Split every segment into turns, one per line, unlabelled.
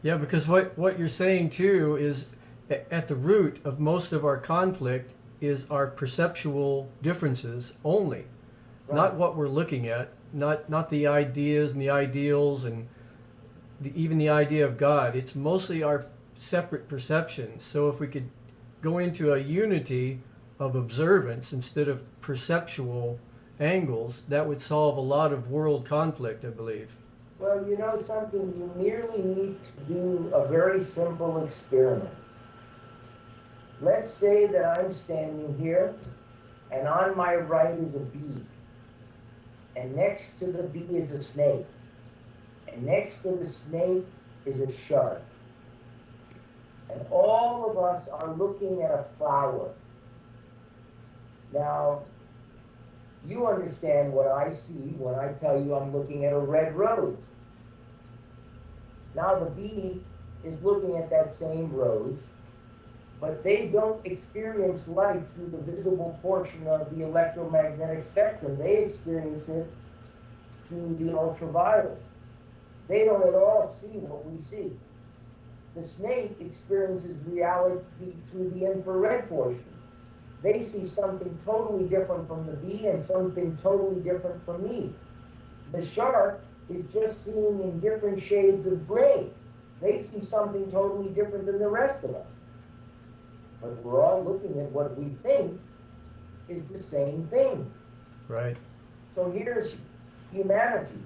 Yeah, because what you're saying too is at the root of most of our conflict is our perceptual differences only,
Right.
not what we're looking at, not the ideas and the ideals and even the idea of God. It's mostly our separate perceptions. So if we could go into a unity of observance instead of perceptual angles, that would solve a lot of world conflict, I believe.
Well, you know something, you merely need to do a very simple experiment. Let's say that I'm standing here, and on my right is a bee, and next to the bee is a snake, and next to the snake is a shark. And all of us are looking at a flower. Now, you understand what I see when I tell you I'm looking at a red rose. Now the bee is looking at that same rose, but they don't experience light through the visible portion of the electromagnetic spectrum. They experience it through the ultraviolet. They don't at all see what we see. The snake experiences reality through the infrared portion. They see something totally different from the bee and something totally different from me. The shark is just seeing in different shades of gray. They see something totally different than the rest of us. But we're all looking at what we think is the same thing.
Right.
So here's humanity,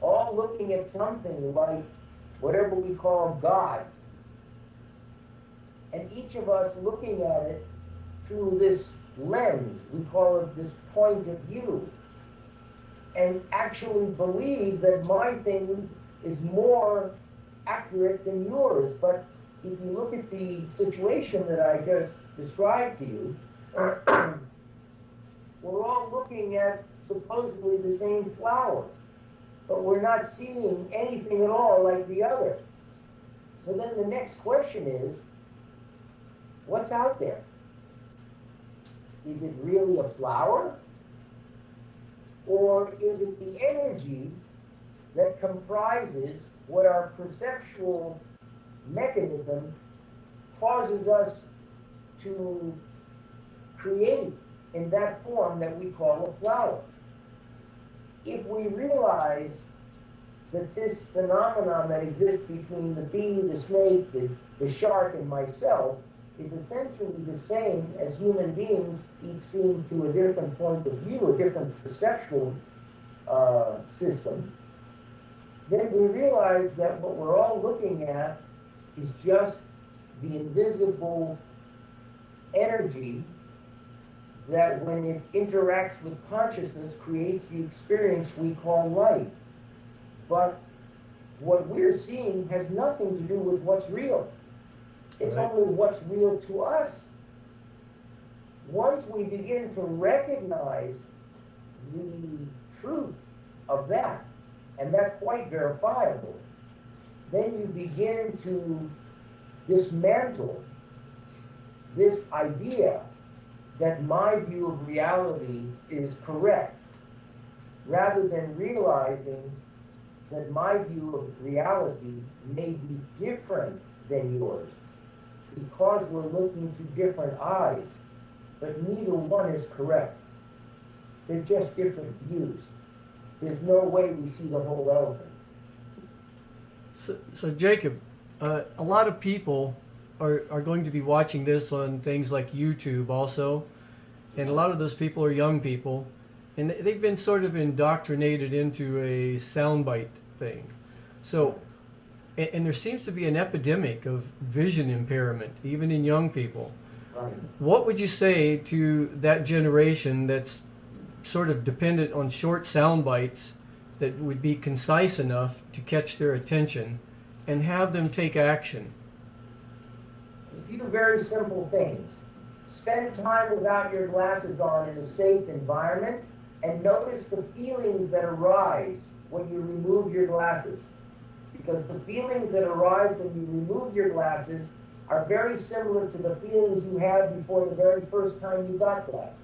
all looking at something like whatever we call God. And each of us looking at it through this lens, we call it this point of view, and actually believe that my thing is more accurate than yours. But if you look at the situation that I just described to you, we're all looking at supposedly the same flower, but we're not seeing anything at all like the other. So then the next question is, what's out there? Is it really a flower? Or is it the energy that comprises what our perceptual mechanism causes us to create in that form that we call a flower? If we realize that this phenomenon that exists between the bee, the snake, the shark, and myself is essentially the same as human beings, each seeing through a different point of view, a different perceptual system, then we realize that what we're all looking at is just the invisible energy that, when it interacts with consciousness, creates the experience we call light. But what we're seeing has nothing to do with what's real. It's
Right.
only what's real to us. Once we begin to recognize the truth of that, and that's quite verifiable, then you begin to dismantle this idea that my view of reality is correct, rather than realizing that my view of reality may be different than yours, because we're looking through different eyes, but neither one is correct. They're just different views. There's no way we see the whole elephant.
So Jacob, a lot of people are going to be watching this on things like YouTube also, and a lot of those people are young people, and they've been sort of indoctrinated into a soundbite thing. So, and there seems to be an epidemic of vision impairment, even in young people.
Right.
What would you say to that generation that's sort of dependent on short sound bites that would be concise enough to catch their attention and have them take action?
A few very simple things. Spend time without your glasses on in a safe environment, and notice the feelings that arise when you remove your glasses. Because the feelings that arise when you remove your glasses are very similar to the feelings you had before the very first time you got glasses.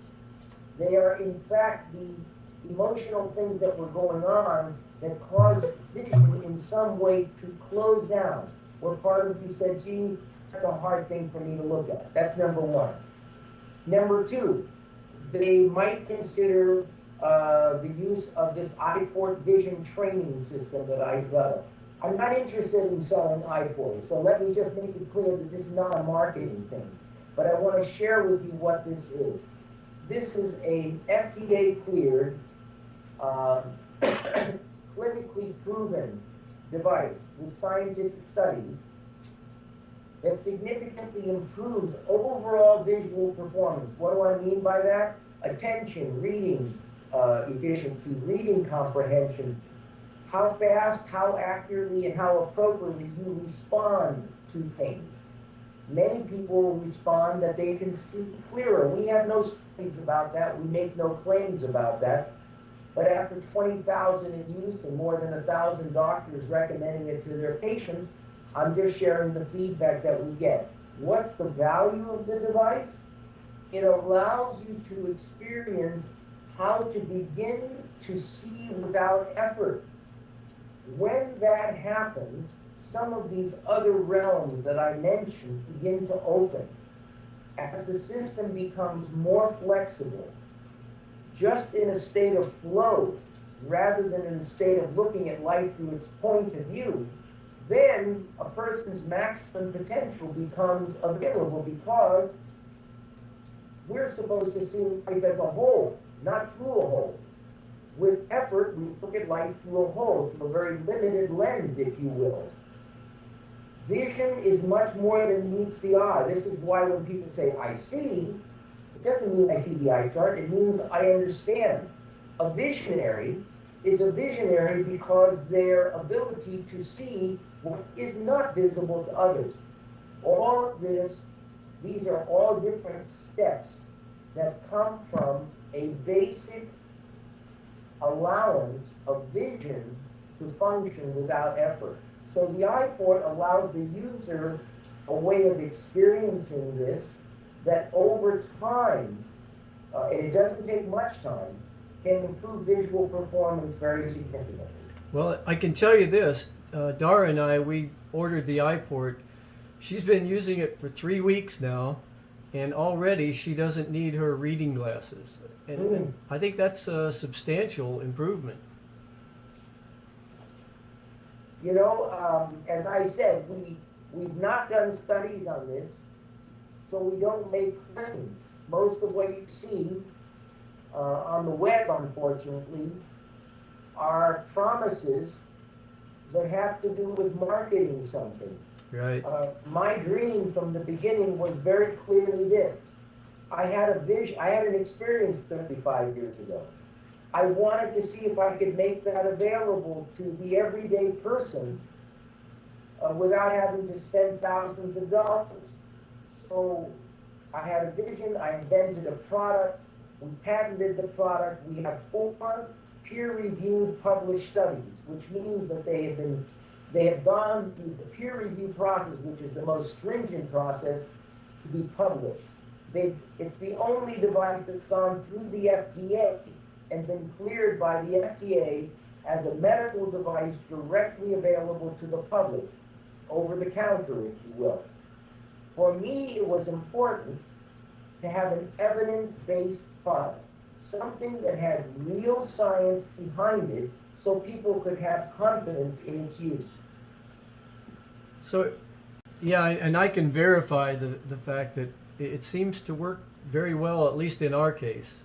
They are, in fact, the emotional things that were going on that cause vision in some way to close down. Where part of you said, gee, that's a hard thing for me to look at. That's number one. Number two, they might consider the use of this iPort vision training system that I developed. I'm not interested in selling iPort, so let me just make it clear that this is not a marketing thing. But I want to share with you what this is. This is a FDA cleared, clinically proven device with scientific studies that significantly improves overall visual performance. What do I mean by that? Attention, reading efficiency, reading comprehension, how fast, how accurately, and how appropriately you respond to things. Many people respond that they can see clearer. We have no studies about that. We make no claims about that. But after 20,000 in use and more than 1,000 doctors recommending it to their patients, I'm just sharing the feedback that we get. What's the value of the device? It allows you to experience how to begin to see without effort. When that happens, some of these other realms that I mentioned begin to open. As the system becomes more flexible, just in a state of flow, rather than in a state of looking at life through its point of view, then a person's maximum potential becomes available, because we're supposed to see life as a whole, not through a hole. With effort, we look at life through a hole, through a very limited lens, if you will. Vision is much more than meets the eye. This is why when people say, I see, it doesn't mean I see the eye chart, it means I understand. A visionary is a visionary because their ability to see what is not visible to others. All of this, these are all different steps that come from a basic allowance of vision to function without effort. So the iPort allows the user a way of experiencing this that over time, and it doesn't take much time, can improve visual performance very significantly.
Well, I can tell you this, Dara and I, we ordered the iPort. She's been using it for 3 weeks now, and already she doesn't need her reading glasses. And I think that's a substantial improvement.
You know, as I said, we've not done studies on this, so we don't make claims. Most of what you see on the web, unfortunately, are promises that have to do with marketing something.
Right.
My dream from the beginning was very clearly this. I had a vision, I had an experience 35 years ago. I wanted to see if I could make that available to the everyday person without having to spend thousands of dollars. So I had a vision, I invented a product, we patented the product, we have 4 peer-reviewed published studies, which means that they have gone through the peer review process, which is the most stringent process, to be published. It's the only device that's gone through the FDA and been cleared by the FDA as a medical device directly available to the public, over the counter, if you will. For me, it was important to have an evidence-based product, something that had real science behind it, so people could have confidence in its use.
So, yeah, and I can verify the fact that it seems to work very well, at least in our case.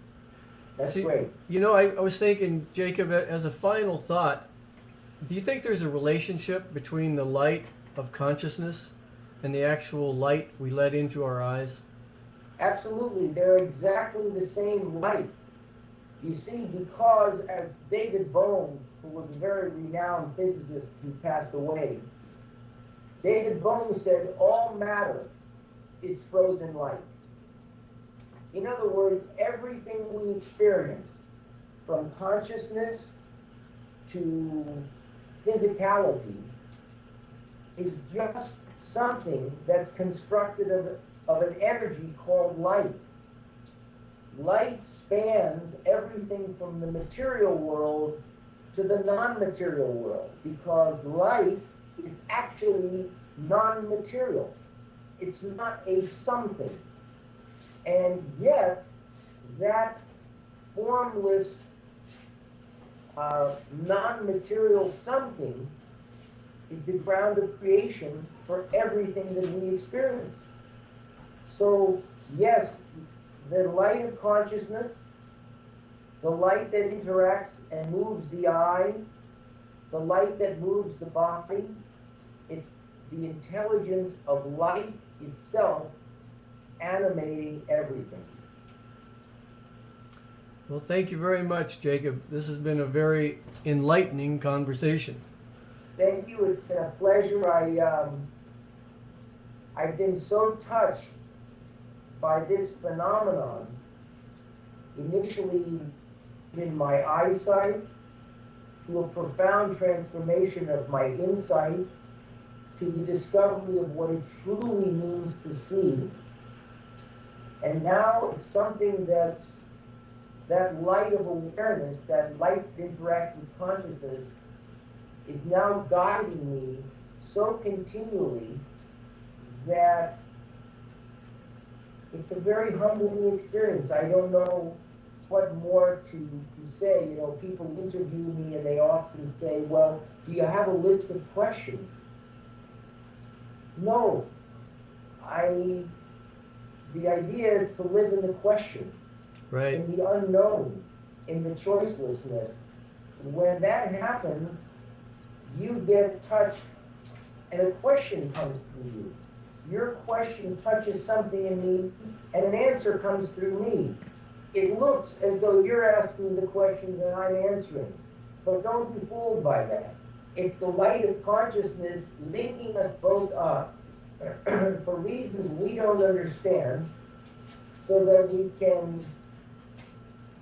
That's
See,
great.
You know, I was thinking, Jacob, as a final thought, do you think there's a relationship between the light of consciousness and the actual light we let into our eyes?
Absolutely, they're exactly the same light. You see, because as David Bohm, who was a very renowned physicist who passed away, David Bohm said all matter is frozen light. In other words, everything we experience, from consciousness to physicality, is just something that's constructed of an energy called light. Light spans everything from the material world to the non-material world, because life is actually non-material. It's not a something. And yet, that formless, non-material something is the ground of creation for everything that we experience. So, yes, the light of consciousness, the light that interacts and moves the eye, the light that moves the body, it's the intelligence of light itself animating everything.
Well, thank you very much, Jacob. This has been a very enlightening conversation.
Thank you. It's been a pleasure. I've been so touched by this phenomenon, initially in my eyesight, to a profound transformation of my insight, to the discovery of what it truly means to see. And now it's something that's that light of awareness, that light that interacts with consciousness, is now guiding me so continually that it's a very humbling experience. I don't know what more to say. You know, people interview me and they often say, well, do you have a list of questions? No. The idea is to live in the question,
Right.
in the unknown, in the choicelessness. When that happens, you get touched and a question comes through you. Your question touches something in me and an answer comes through me. It looks as though you're asking the questions and I'm answering. But don't be fooled by that. It's the light of consciousness linking us both up for reasons we don't understand, so that we can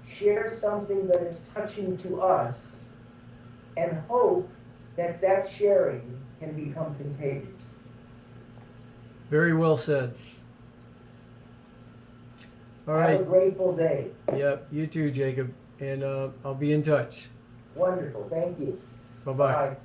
share something that is touching to us and hope that that sharing can become contagious.
Very well said. All
Have a
right.
grateful day.
Yep. You too, Jacob. And I'll be in touch.
Wonderful. Thank you.
Bye-bye.
Bye.